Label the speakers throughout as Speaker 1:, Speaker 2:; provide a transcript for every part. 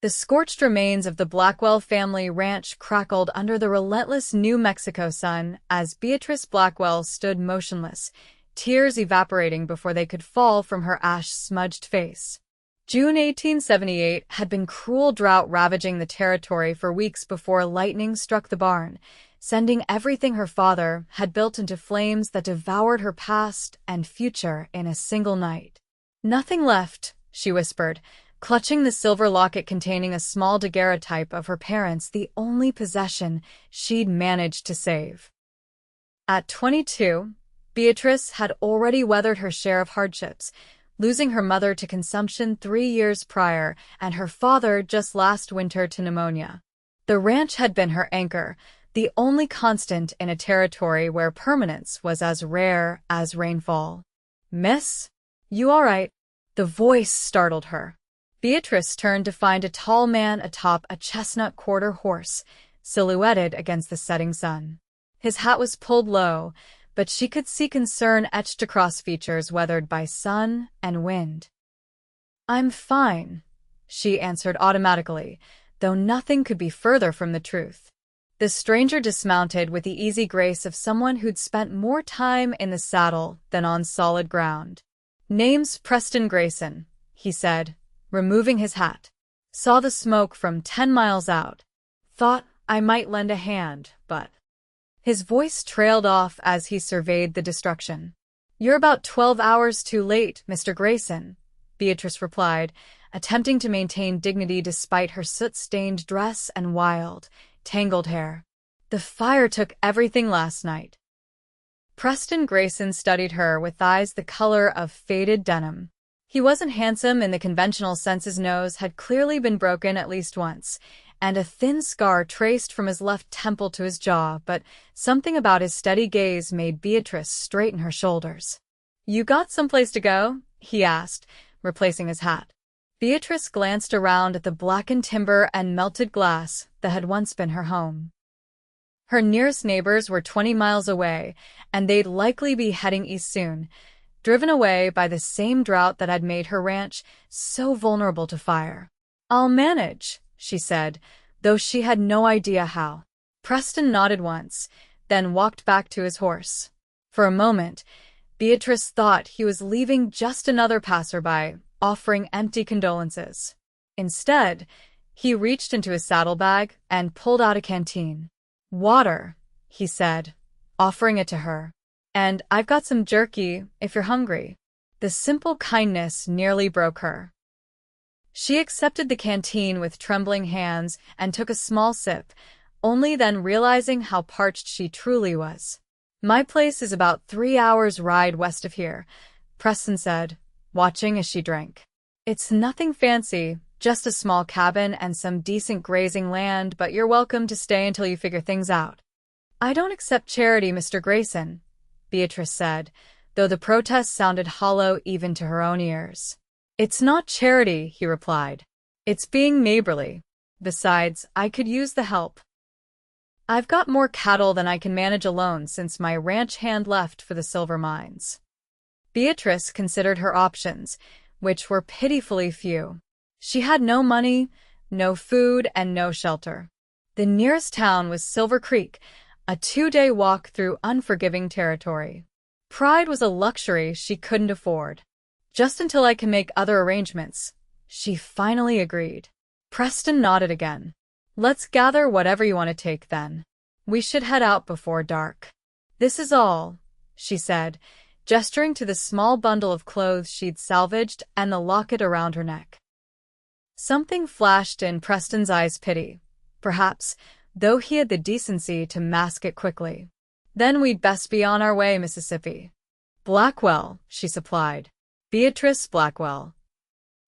Speaker 1: The scorched remains of the Blackwell family ranch crackled under the relentless New Mexico sun as Beatrice Blackwell stood motionless, tears evaporating before they could fall from her ash-smudged face. June 1878 had been cruel drought ravaging the territory for weeks before lightning struck the barn, sending everything her father had built into flames that devoured her past and future in a single night. "Nothing left," she whispered, clutching the silver locket containing a small daguerreotype of her parents, the only possession she'd managed to save. At 22, Beatrice had already weathered her share of hardships, losing her mother to consumption 3 years prior and her father just last winter to pneumonia. The ranch had been her anchor, the only constant in a territory where permanence was as rare as rainfall. "Miss? You all right?" The voice startled her. Beatrice turned to find a tall man atop a chestnut quarter horse, silhouetted against the setting sun. His hat was pulled low, but she could see concern etched across features weathered by sun and wind. "I'm fine," she answered automatically, though nothing could be further from the truth. The stranger dismounted with the easy grace of someone who'd spent more time in the saddle than on solid ground. "Name's Preston Grayson," he said, removing his hat. "Saw the smoke from 10 miles out. Thought I might lend a hand, but—" His voice trailed off as he surveyed the destruction. "You're about 12 hours too late, Mr. Grayson," Beatrice replied, attempting to maintain dignity despite her soot-stained dress and wild, tangled hair. "The fire took everything last night." Preston Grayson studied her with eyes the color of faded denim. He wasn't handsome in the conventional sense. His nose had clearly been broken at least once, and a thin scar traced from his left temple to his jaw, but something about his steady gaze made Beatrice straighten her shoulders. "You got someplace to go?" he asked, replacing his hat. Beatrice glanced around at the blackened timber and melted glass that had once been her home. Her nearest neighbors were 20 miles away, and they'd likely be heading east soon, driven away by the same drought that had made her ranch so vulnerable to fire. "I'll manage," she said, though she had no idea how. Preston nodded once, then walked back to his horse. For a moment, Beatrice thought he was leaving just another passerby, offering empty condolences. Instead, he reached into his saddlebag and pulled out a canteen. "Water," he said, offering it to her. "And I've got some jerky if you're hungry." The simple kindness nearly broke her. She accepted the canteen with trembling hands and took a small sip, only then realizing how parched she truly was. "My place is about 3 hours' ride west of here," Preston said, watching as she drank. "It's nothing fancy, just a small cabin and some decent grazing land, but you're welcome to stay until you figure things out." "I don't accept charity, Mr. Grayson," Beatrice said, though the protest sounded hollow even to her own ears. "It's not charity," he replied. "It's being neighborly. Besides, I could use the help. I've got more cattle than I can manage alone since my ranch hand left for the silver mines." Beatrice considered her options, which were pitifully few. She had no money, no food, and no shelter. The nearest town was Silver Creek, a 2-day walk through unforgiving territory. Pride was a luxury she couldn't afford. "Just until I can make other arrangements," she finally agreed. Preston nodded again. "Let's gather whatever you want to take then. We should head out before dark." "This is all," she said, gesturing to the small bundle of clothes she'd salvaged and the locket around her neck. Something flashed in Preston's eyes, pity, perhaps, though he had the decency to mask it quickly. "Then we'd best be on our way, Mississippi." "Blackwell," she supplied. "Beatrice Blackwell."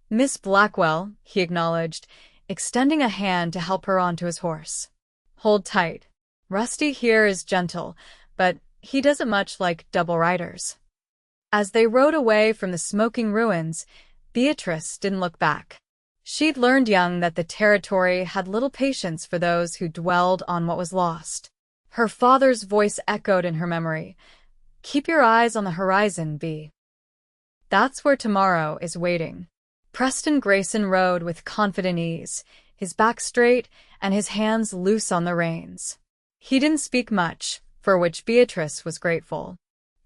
Speaker 1: "Miss Blackwell," he acknowledged, extending a hand to help her onto his horse. "Hold tight. Rusty here is gentle, but he doesn't much like double riders." As they rode away from the smoking ruins, Beatrice didn't look back. She'd learned young that the territory had little patience for those who dwelled on what was lost. Her father's voice echoed in her memory. "Keep your eyes on the horizon, Bea. That's where tomorrow is waiting." Preston Grayson rode with confident ease, his back straight and his hands loose on the reins. He didn't speak much, for which Beatrice was grateful.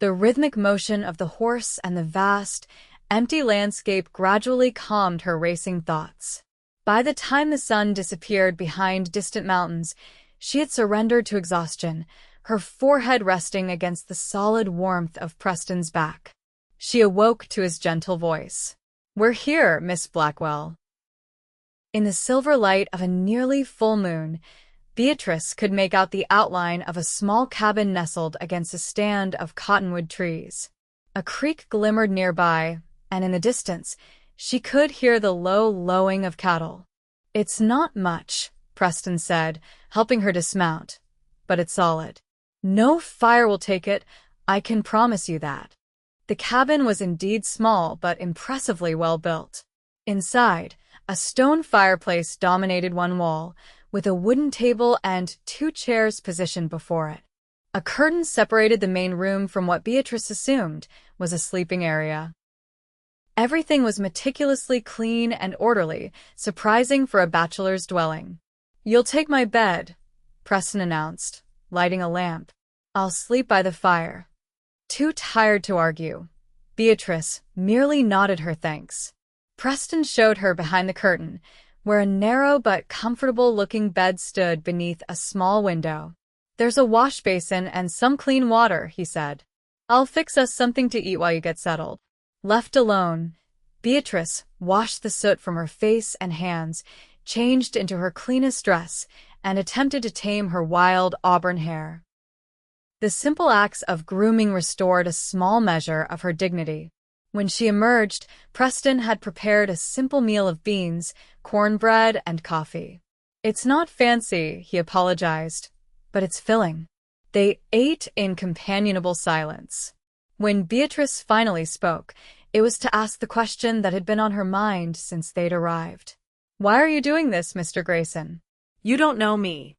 Speaker 1: The rhythmic motion of the horse and the vast, empty landscape gradually calmed her racing thoughts. By the time the sun disappeared behind distant mountains, she had surrendered to exhaustion, her forehead resting against the solid warmth of Preston's back. She awoke to his gentle voice. "We're here, Miss Blackwell." In the silver light of a nearly full moon, Beatrice could make out the outline of a small cabin nestled against a stand of cottonwood trees. A creek glimmered nearby, and in the distance, she could hear the low lowing of cattle. "It's not much," Preston said, helping her dismount, "but it's solid. No fire will take it, I can promise you that." The cabin was indeed small but impressively well built. Inside, a stone fireplace dominated one wall, with a wooden table and 2 chairs positioned before it. A curtain separated the main room from what Beatrice assumed was a sleeping area. Everything was meticulously clean and orderly, surprising for a bachelor's dwelling. "You'll take my bed," Preston announced, lighting a lamp. "I'll sleep by the fire." Too tired to argue, Beatrice merely nodded her thanks. Preston showed her behind the curtain, where a narrow but comfortable-looking bed stood beneath a small window. "There's a wash basin and some clean water," he said. "I'll fix us something to eat while you get settled." Left alone, Beatrice washed the soot from her face and hands, changed into her cleanest dress, and attempted to tame her wild auburn hair. The simple acts of grooming restored a small measure of her dignity. When she emerged, Preston had prepared a simple meal of beans, cornbread, and coffee. "It's not fancy," he apologized, "but it's filling." They ate in companionable silence. When Beatrice finally spoke, it was to ask the question that had been on her mind since they'd arrived. "Why are you doing this, Mr. Grayson?"
Speaker 2: "You don't know me."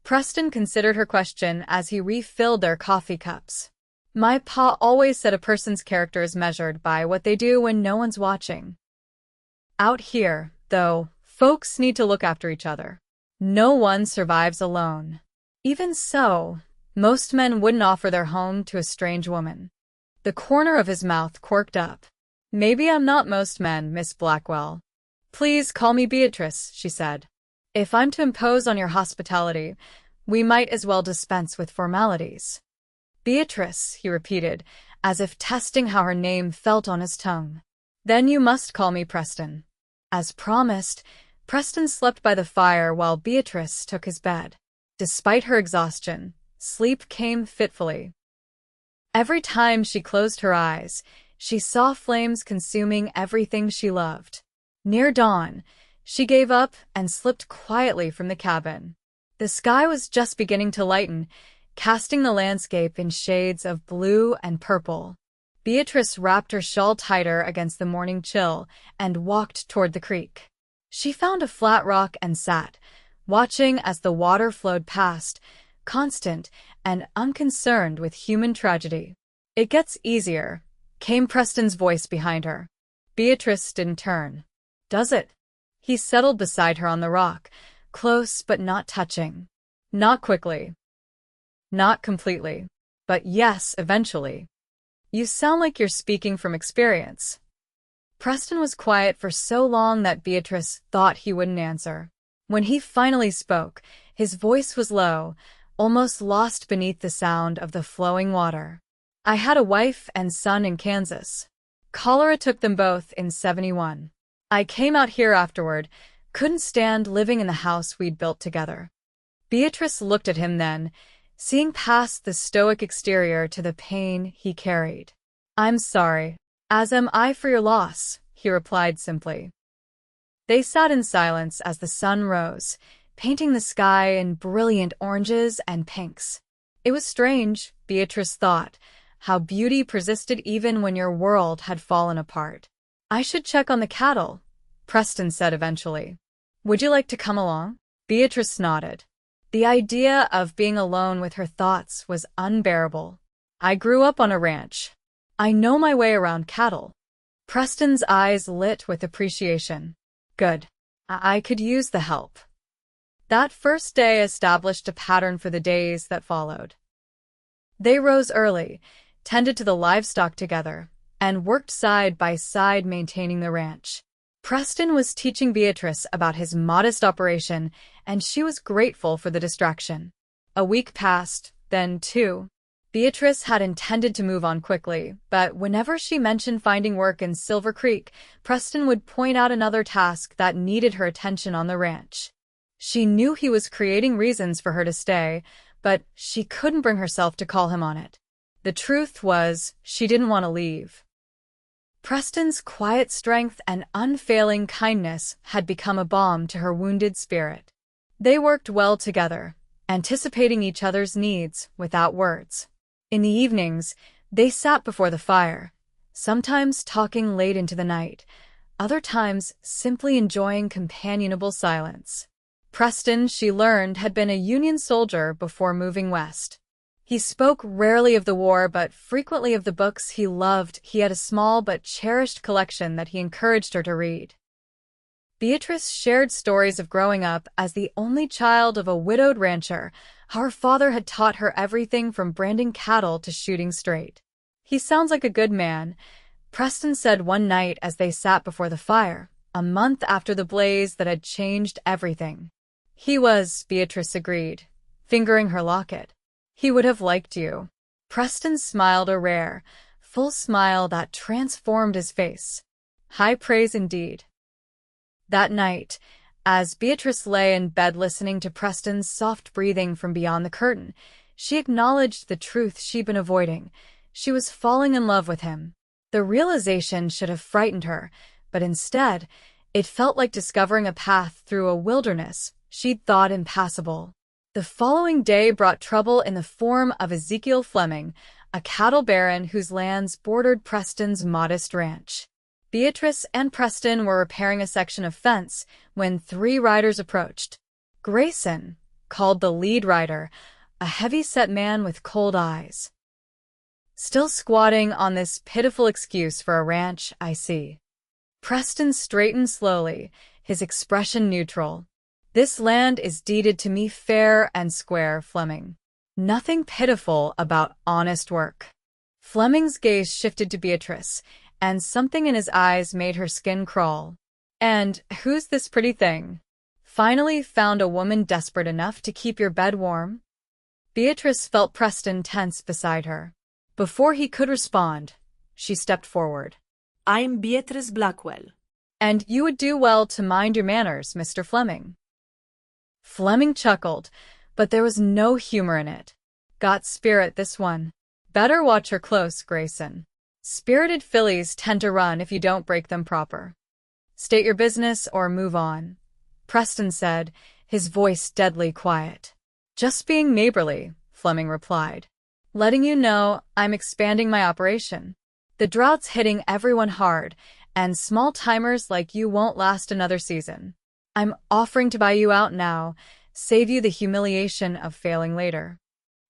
Speaker 1: Preston considered her question as he refilled their coffee cups. "My pa always said a person's character is measured by what they do when no one's watching. Out here, though, folks need to look after each other. No one survives alone. Even so, most men wouldn't offer their home to a strange woman." The corner of his mouth quirked up. "Maybe I'm not most men, Miss Blackwell." "Please call me Beatrice," she said. "If I'm to impose on your hospitality, we might as well dispense with formalities." "Beatrice," he repeated, as if testing how her name felt on his tongue. "Then you must call me Preston." As promised, Preston slept by the fire while Beatrice took his bed. Despite her exhaustion, sleep came fitfully. Every time she closed her eyes, she saw flames consuming everything she loved. Near dawn, she gave up and slipped quietly from the cabin. The sky was just beginning to lighten, casting the landscape in shades of blue and purple. Beatrice wrapped her shawl tighter against the morning chill and walked toward the creek. She found a flat rock and sat, watching as the water flowed past, constant and unconcerned with human tragedy. "It gets easier," came Preston's voice behind her. Beatrice didn't turn. "Does it?" He settled beside her on the rock, close but not touching. "Not quickly. Not completely. But yes, eventually." "You sound like you're speaking from experience." Preston was quiet for so long that Beatrice thought he wouldn't answer. When he finally spoke, his voice was low, almost lost beneath the sound of the flowing water. "I had a wife and son in Kansas. Cholera took them both in '71. I came out here afterward, couldn't stand living in the house we'd built together." Beatrice looked at him then, seeing past the stoic exterior to the pain he carried. "I'm sorry, as am I for your loss," he replied simply. They sat in silence as the sun rose, painting the sky in brilliant oranges and pinks. It was strange, Beatrice thought, how beauty persisted even when your world had fallen apart. "I should check on the cattle," Preston said eventually. "Would you like to come along?" Beatrice nodded. The idea of being alone with her thoughts was unbearable. "I grew up on a ranch. I know my way around cattle." Preston's eyes lit with appreciation. Good. I could use the help. That first day established a pattern for the days that followed. They rose early, tended to the livestock together, and worked side by side maintaining the ranch. Preston was teaching Beatrice about his modest operation, and she was grateful for the distraction. A week passed, then two. Beatrice had intended to move on quickly, but whenever she mentioned finding work in Silver Creek, Preston would point out another task that needed her attention on the ranch. She knew he was creating reasons for her to stay, but she couldn't bring herself to call him on it. The truth was, she didn't want to leave. Preston's quiet strength and unfailing kindness had become a balm to her wounded spirit. They worked well together, anticipating each other's needs without words. In the evenings, they sat before the fire, sometimes talking late into the night, other times simply enjoying companionable silence. Preston, she learned, had been a Union soldier before moving west. He spoke rarely of the war, but frequently of the books he loved. He had a small but cherished collection that he encouraged her to read. Beatrice shared stories of growing up as the only child of a widowed rancher, how her father had taught her everything from branding cattle to shooting straight. "He sounds like a good man," Preston said one night as they sat before the fire, a month after the blaze that had changed everything. "He was," Beatrice agreed, fingering her locket. "He would have liked you." Preston smiled, a rare, full smile that transformed his face. High praise indeed. That night, as Beatrice lay in bed listening to Preston's soft breathing from beyond the curtain, she acknowledged the truth she'd been avoiding. She was falling in love with him. The realization should have frightened her, but instead, it felt like discovering a path through a wilderness she'd thought impassable. The following day brought trouble in the form of Ezekiel Fleming, a cattle baron whose lands bordered Preston's modest ranch. Beatrice and Preston were repairing a section of fence when 3 riders approached. Grayson, called the lead rider, a heavy-set man with cold eyes. "Still squatting on this pitiful excuse for a ranch, I see." Preston straightened slowly, his expression neutral. "This land is deeded to me fair and square, Fleming. Nothing pitiful about honest work." Fleming's gaze shifted to Beatrice, and something in his eyes made her skin crawl. "And who's this pretty thing? Finally found a woman desperate enough to keep your bed warm?" Beatrice felt Preston tense beside her. Before he could respond, she stepped forward.
Speaker 2: "I'm Beatrice Blackwell."
Speaker 1: "And you would do well to mind your manners, Mr. Fleming." Fleming chuckled, but there was no humor in it. "Got spirit, this one. Better watch her close, Grayson. Spirited fillies tend to run if you don't break them proper. State your business or move on," Preston said, his voice deadly quiet. "Just being neighborly," Fleming replied. "Letting you know I'm expanding my operation. The drought's hitting everyone hard, and small-timers like you won't last another season. I'm offering to buy you out now, save you the humiliation of failing later."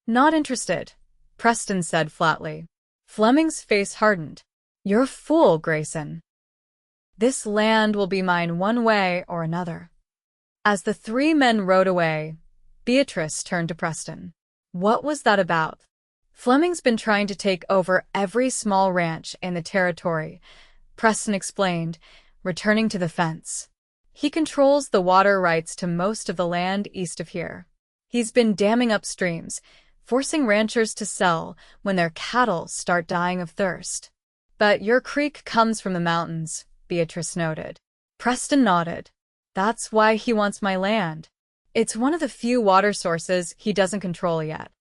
Speaker 1: "Not interested," Preston said flatly. Fleming's face hardened. "You're a fool, Grayson. This land will be mine one way or another." As the 3 men rode away, Beatrice turned to Preston. "What was that about?" "Fleming's been trying to take over every small ranch in the territory," Preston explained, returning to the fence. "He controls the water rights to most of the land east of here. He's been damming up streams, forcing ranchers to sell when their cattle start dying of thirst." "But your creek comes from the mountains," Beatrice noted. Preston nodded. "That's why he wants my land. It's one of the few water sources he doesn't control yet."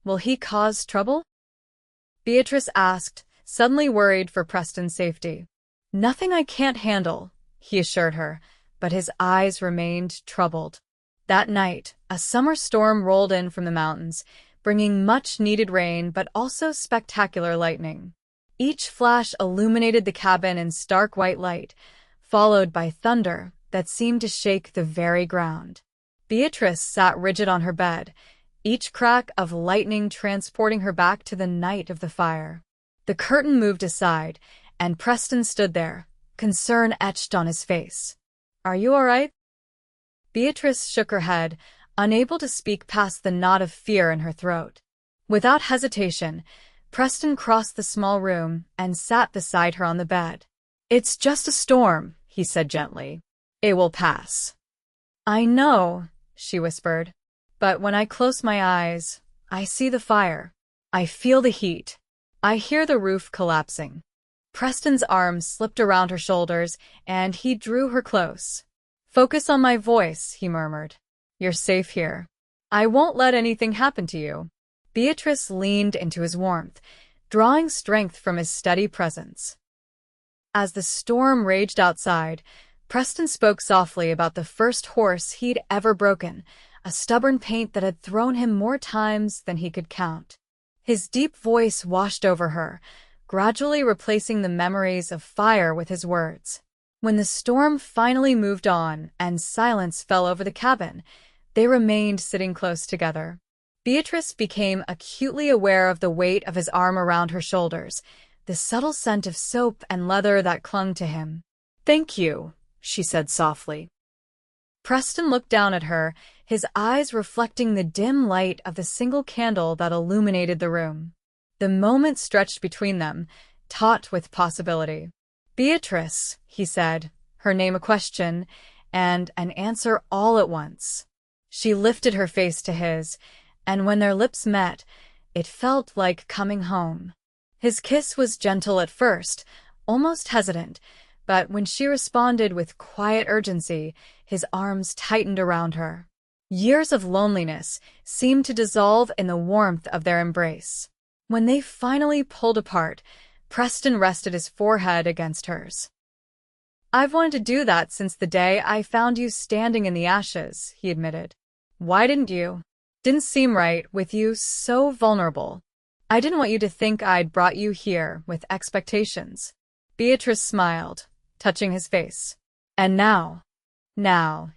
Speaker 1: "Will he cause trouble?" Beatrice asked, suddenly worried for Preston's safety. "Nothing I can't handle," he assured her, but his eyes remained troubled. That night, a summer storm rolled in from the mountains, bringing much-needed rain but also spectacular lightning. Each flash illuminated the cabin in stark white light, followed by thunder that seemed to shake the very ground. Beatrice sat rigid on her bed, each crack of lightning transporting her back to the night of the fire. The curtain moved aside, and Preston stood there, concern etched on his face. "Are you all right?" Beatrice shook her head, unable to speak past the knot of fear in her throat. Without hesitation, Preston crossed the small room and sat beside her on the bed. "It's just a storm," he said gently. "It will pass." "I know," she whispered, "but when I close my eyes, I see the fire. I feel the heat. I hear the roof collapsing." Preston's arms slipped around her shoulders, and he drew her close. "Focus on my voice," he murmured. "You're safe here. I won't let anything happen to you." Beatrice leaned into his warmth, drawing strength from his steady presence. As the storm raged outside, Preston spoke softly about the first horse he'd ever broken, a stubborn paint that had thrown him more times than he could count. His deep voice washed over her, gradually replacing the memories of fire with his words. When the storm finally moved on and silence fell over the cabin, they remained sitting close together. Beatrice became acutely aware of the weight of his arm around her shoulders, the subtle scent of soap and leather that clung to him. "Thank you," she said softly. Preston looked down at her, his eyes reflecting the dim light of the single candle that illuminated the room. The moment stretched between them, taut with possibility. "Beatrice," he said, her name a question, and an answer all at once. She lifted her face to his, and when their lips met, it felt like coming home. His kiss was gentle at first, almost hesitant, but when she responded with quiet urgency, his arms tightened around her. Years of loneliness seemed to dissolve in the warmth of their embrace. When they finally pulled apart, Preston rested his forehead against hers. "I've wanted to do that since the day I found you standing in the ashes," he admitted. "Why didn't you? Didn't seem right with you so vulnerable. I didn't want you to think I'd brought you here with expectations." Beatrice smiled, touching his face. "And now,"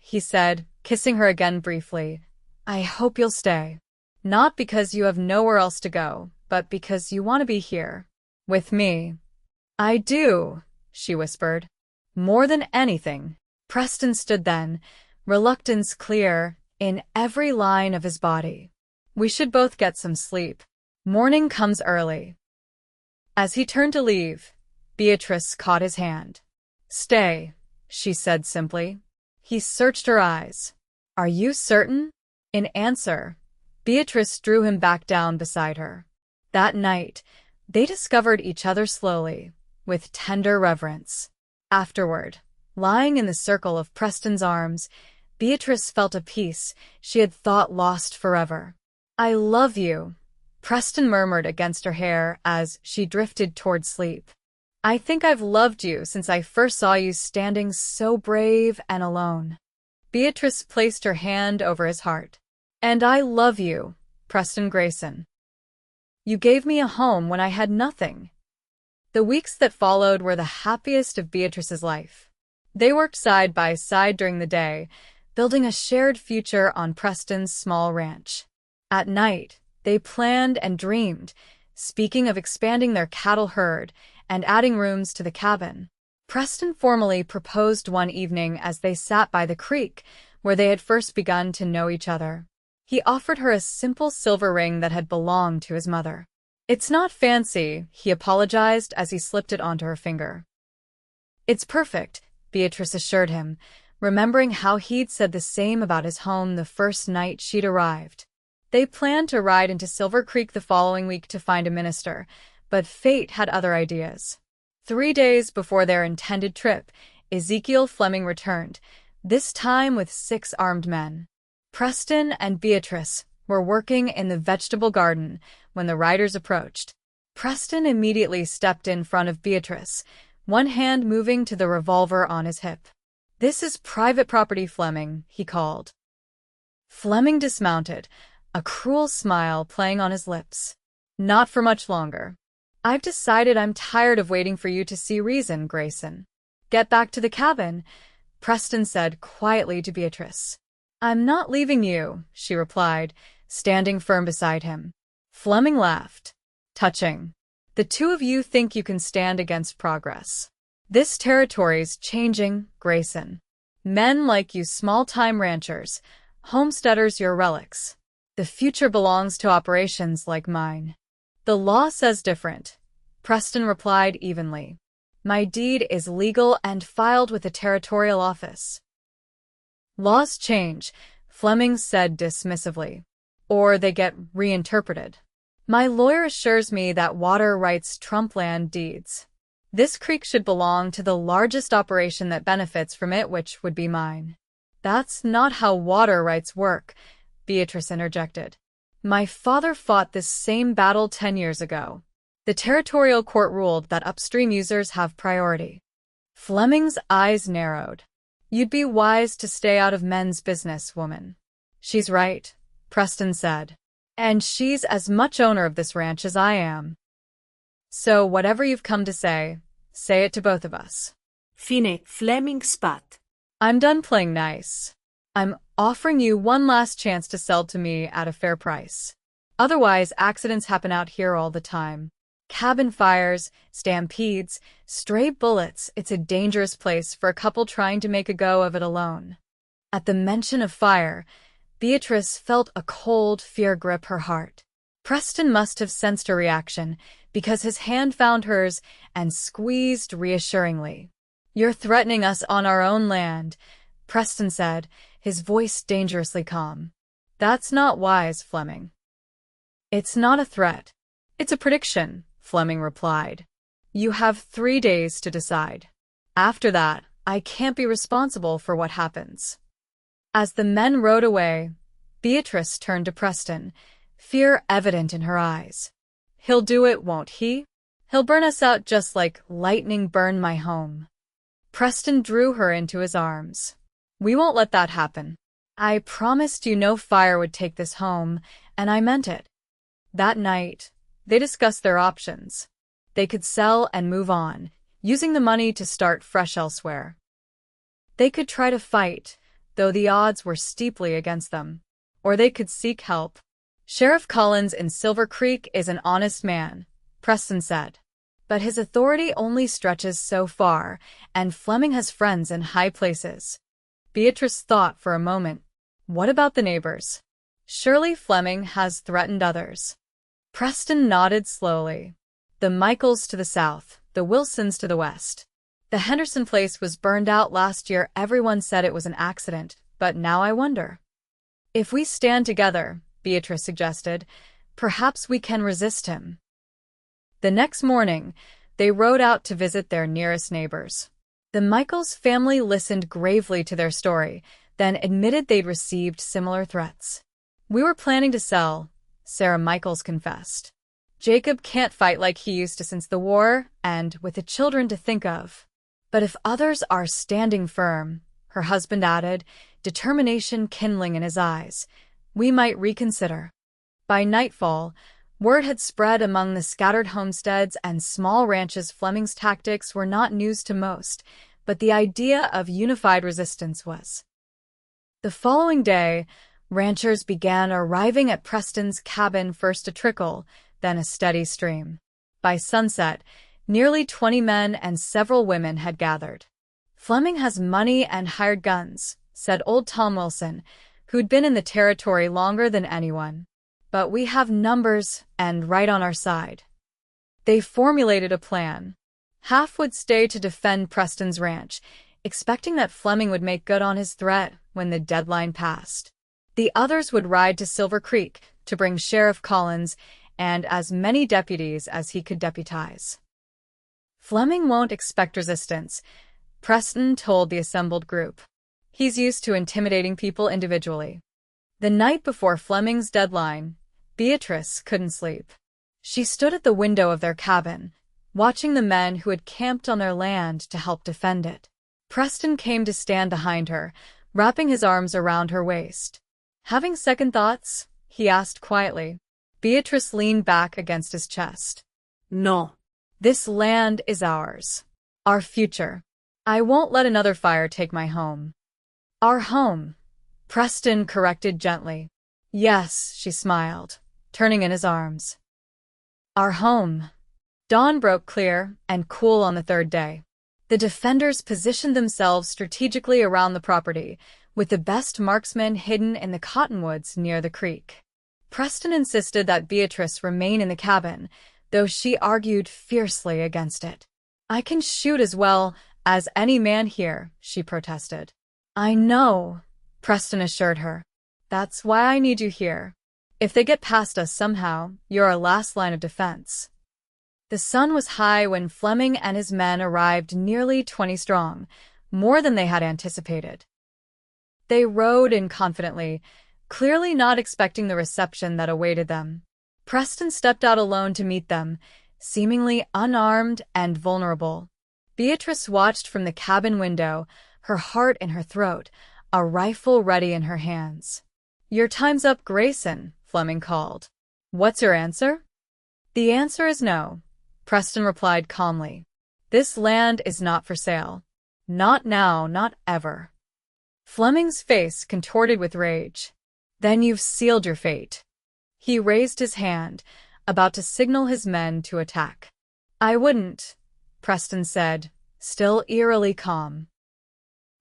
Speaker 1: he said, kissing her again briefly, "I hope you'll stay. Not because you have nowhere else to go, but because you want to be here. With me." "I do," she whispered. "More than anything." Preston stood then, reluctance clear in every line of his body. "We should both get some sleep. Morning comes early." As he turned to leave, Beatrice caught his hand. "Stay," she said simply. He searched her eyes. "Are you certain?" In answer, Beatrice drew him back down beside her. That night, they discovered each other slowly, with tender reverence. Afterward, lying in the circle of Preston's arms, Beatrice felt a peace she had thought lost forever. "I love you," Preston murmured against her hair as she drifted toward sleep. "I think I've loved you since I first saw you standing so brave and alone." Beatrice placed her hand over his heart. "And I love you, Preston Grayson. You gave me a home when I had nothing." The weeks that followed were the happiest of Beatrice's life. They worked side by side during the day, building a shared future on Preston's small ranch. At night, they planned and dreamed, speaking of expanding their cattle herd and adding rooms to the cabin. Preston formally proposed one evening as they sat by the creek, where they had first begun to know each other. He offered her a simple silver ring that had belonged to his mother. "It's not fancy," he apologized as he slipped it onto her finger. "It's perfect," Beatrice assured him, remembering how he'd said the same about his home the first night she'd arrived. They planned to ride into Silver Creek the following week to find a minister, but fate had other ideas. 3 days before their intended trip, Ezekiel Fleming returned, this time with 6 armed men. Preston and Beatrice were working in the vegetable garden when the riders approached. Preston immediately stepped in front of Beatrice, one hand moving to the revolver on his hip. "This is private property, Fleming," he called. Fleming dismounted, a cruel smile playing on his lips. "Not for much longer. I've decided I'm tired of waiting for you to see reason, Grayson. Get back to the cabin," Preston said quietly to Beatrice. "I'm not leaving you," she replied, standing firm beside him. Fleming laughed. "Touching. The two of you think you can stand against progress. This territory's changing, Grayson. Men like you small-time ranchers, homesteaders your relics. The future belongs to operations like mine. The law says different, Preston replied evenly. My deed is legal and filed with the territorial office. Laws change, Fleming said dismissively. Or they get reinterpreted. My lawyer assures me that water rights trump land deeds. This creek should belong to the largest operation that benefits from it, which would be mine. That's not how water rights work, Beatrice interjected. My father fought this same battle 10 years ago. The territorial court ruled that upstream users have priority. Fleming's eyes narrowed. You'd be wise to stay out of men's business, woman. She's right, Preston said. And she's as much owner of this ranch as I am. So whatever you've come to say it to both of us.
Speaker 2: Fine, Fleming spat.
Speaker 1: I'm done playing nice. I'm offering you one last chance to sell to me at a fair price. Otherwise, accidents happen out here all the time. Cabin fires, stampedes, stray bullets. It's a dangerous place for a couple trying to make a go of it alone. At the mention of fire, Beatrice felt a cold fear grip her heart. Preston must have sensed her reaction, because his hand found hers and squeezed reassuringly. You're threatening us on our own land, Preston said, his voice dangerously calm. That's not wise, Fleming. It's not a threat. It's a prediction, Fleming replied. You have 3 days to decide. After that, I can't be responsible for what happens. As the men rode away, Beatrice turned to Preston, fear evident in her eyes. He'll do it, won't he? He'll burn us out just like lightning burned my home. Preston drew her into his arms. We won't let that happen. I promised you no fire would take this home, and I meant it. That night, they discussed their options. They could sell and move on, using the money to start fresh elsewhere. They could try to fight, though the odds were steeply against them. Or they could seek help. Sheriff Collins in Silver Creek is an honest man, Preston said. But his authority only stretches so far, and Fleming has friends in high places. Beatrice thought for a moment. What about the neighbors? Surely Fleming has threatened others. Preston nodded slowly. The Michaels to the south, the Wilsons to the west. The Henderson place was burned out last year. Everyone said it was an accident, but now I wonder. If we stand together, Beatrice suggested, perhaps we can resist him. The next morning, they rode out to visit their nearest neighbors. The Michaels family listened gravely to their story, then admitted they'd received similar threats. We were planning to sell, Sarah Michaels confessed. Jacob can't fight like he used to since the war, and with the children to think of. But if others are standing firm, her husband added, determination kindling in his eyes, we might reconsider. By nightfall, word had spread among the scattered homesteads and small ranches. Fleming's tactics were not news to most, but the idea of unified resistance was. The following day, ranchers began arriving at Preston's cabin, first a trickle, then a steady stream. By sunset, nearly 20 men and several women had gathered. Fleming has money and hired guns, said old Tom Wilson, who'd been in the territory longer than anyone. But we have numbers and right on our side. They formulated a plan. Half would stay to defend Preston's ranch, expecting that Fleming would make good on his threat when the deadline passed. The others would ride to Silver Creek to bring Sheriff Collins and as many deputies as he could deputize. Fleming won't expect resistance, Preston told the assembled group. He's used to intimidating people individually. The night before Fleming's deadline, Beatrice couldn't sleep. She stood at the window of their cabin, watching the men who had camped on their land to help defend it. Preston came to stand behind her, wrapping his arms around her waist. Having second thoughts? He asked quietly. Beatrice leaned back against his chest.
Speaker 2: No.
Speaker 1: This land is ours. Our future. I won't let another fire take my home. Our home, Preston corrected gently. Yes, she smiled, turning in his arms. Our home. Dawn broke clear and cool on the third day. The defenders positioned themselves strategically around the property, with the best marksmen hidden in the cottonwoods near the creek. Preston insisted that Beatrice remain in the cabin, though she argued fiercely against it. "I can shoot as well as any man here," she protested. "I know," Preston assured her. "That's why I need you here. If they get past us somehow, you're our last line of defense." The sun was high when Fleming and his men arrived, nearly 20 strong, more than they had anticipated. They rode in confidently, clearly not expecting the reception that awaited them. Preston stepped out alone to meet them, seemingly unarmed and vulnerable. Beatrice watched from the cabin window, her heart in her throat, a rifle ready in her hands. "Your time's up, Grayson," Fleming called. "What's your answer?" "The answer is no," Preston replied calmly. "This land is not for sale. Not now, not ever." Fleming's face contorted with rage. "Then you've sealed your fate." He raised his hand, about to signal his men to attack. "I wouldn't," Preston said, still eerily calm.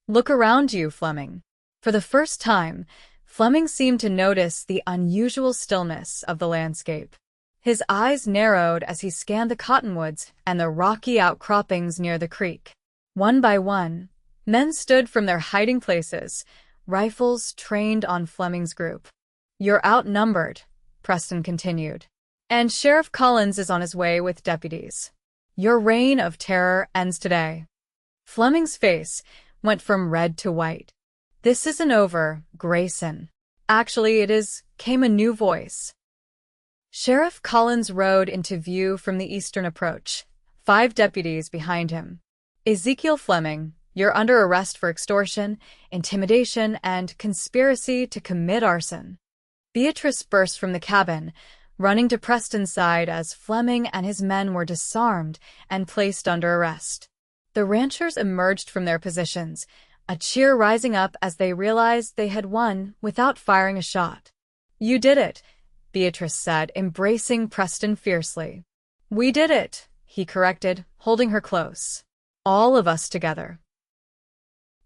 Speaker 1: "Look around you, Fleming." For the first time, Fleming seemed to notice the unusual stillness of the landscape. His eyes narrowed as he scanned the cottonwoods and the rocky outcroppings near the creek. One by one, men stood from their hiding places, rifles trained on Fleming's group. "You're outnumbered," Preston continued, "and Sheriff Collins is on his way with deputies. Your reign of terror ends today." Fleming's face went from red to white. "This isn't over, Grayson." "Actually, it is," came a new voice. Sheriff Collins rode into view from the eastern approach, 5 deputies behind him. "Ezekiel Fleming, you're under arrest for extortion, intimidation, and conspiracy to commit arson." Beatrice burst from the cabin, running to Preston's side as Fleming and his men were disarmed and placed under arrest. The ranchers emerged from their positions, a cheer rising up as they realized they had won without firing a shot. "You did it," Beatrice said, embracing Preston fiercely. "We did it," he corrected, holding her close. "All of us together."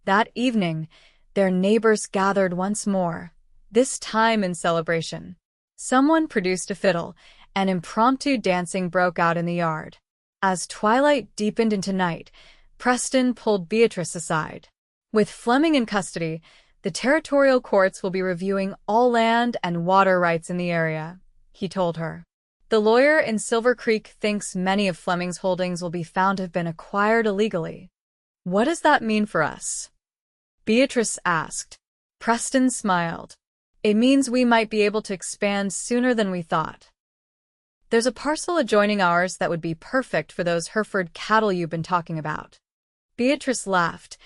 Speaker 1: That evening, their neighbors gathered once more, this time in celebration. Someone produced a fiddle, and impromptu dancing broke out in the yard. As twilight deepened into night, Preston pulled Beatrice aside. "With Fleming in custody, the territorial courts will be reviewing all land and water rights in the area," he told her. "The lawyer in Silver Creek thinks many of Fleming's holdings will be found to have been acquired illegally." "What does that mean for us?" Beatrice asked. Preston smiled. "It means we might be able to expand sooner than we thought. There's a parcel adjoining ours that would be perfect for those Hereford cattle you've been talking about." Beatrice laughed,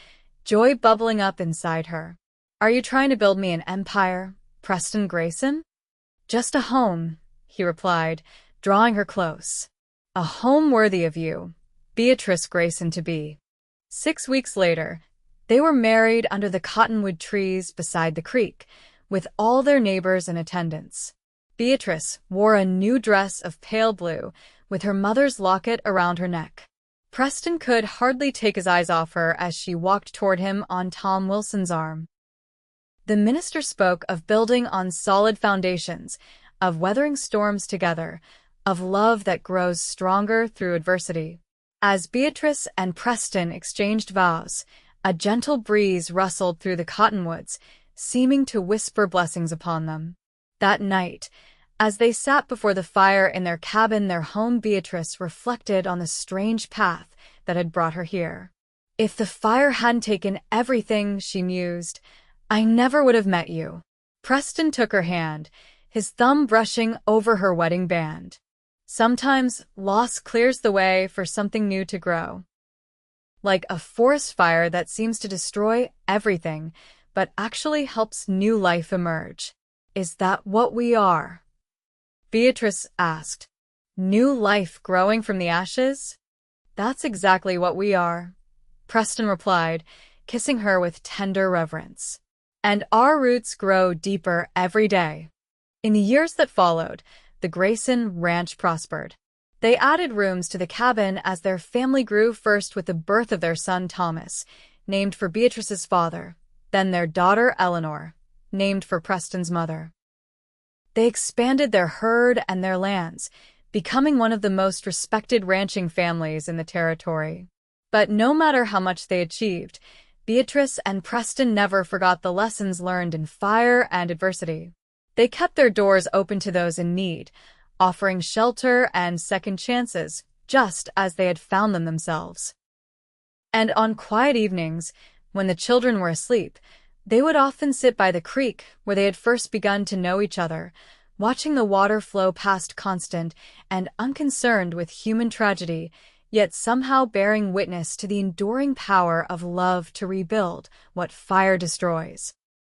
Speaker 1: joy bubbling up inside her. "Are you trying to build me an empire, Preston Grayson?" "Just a home," he replied, drawing her close. "A home worthy of you, Beatrice Grayson to be." 6 weeks later, they were married under the cottonwood trees beside the creek, with all their neighbors in attendance. Beatrice wore a new dress of pale blue, with her mother's locket around her neck. Preston could hardly take his eyes off her as she walked toward him on Tom Wilson's arm. The minister spoke of building on solid foundations, of weathering storms together, of love that grows stronger through adversity. As Beatrice and Preston exchanged vows, a gentle breeze rustled through the cottonwoods, seeming to whisper blessings upon them. That night, as they sat before the fire in their cabin, their home, Beatrice reflected on the strange path that had brought her here. "If the fire hadn't taken everything," she mused, "I never would have met you." Preston took her hand, his thumb brushing over her wedding band. "Sometimes loss clears the way for something new to grow. Like a forest fire that seems to destroy everything, but actually helps new life emerge. Is that what we are?" Beatrice asked. "New life growing from the ashes?" "That's exactly what we are," Preston replied, kissing her with tender reverence. "And our roots grow deeper every day." In the years that followed, the Grayson ranch prospered. They added rooms to the cabin as their family grew, first with the birth of their son Thomas, named for Beatrice's father, then their daughter Eleanor, named for Preston's mother. They expanded their herd and their lands, becoming one of the most respected ranching families in the territory. But no matter how much they achieved, Beatrice and Preston never forgot the lessons learned in fire and adversity. They kept their doors open to those in need, offering shelter and second chances, just as they had found them themselves. And on quiet evenings, when the children were asleep, they would often sit by the creek where they had first begun to know each other, watching the water flow past, constant and unconcerned with human tragedy, yet somehow bearing witness to the enduring power of love to rebuild what fire destroys.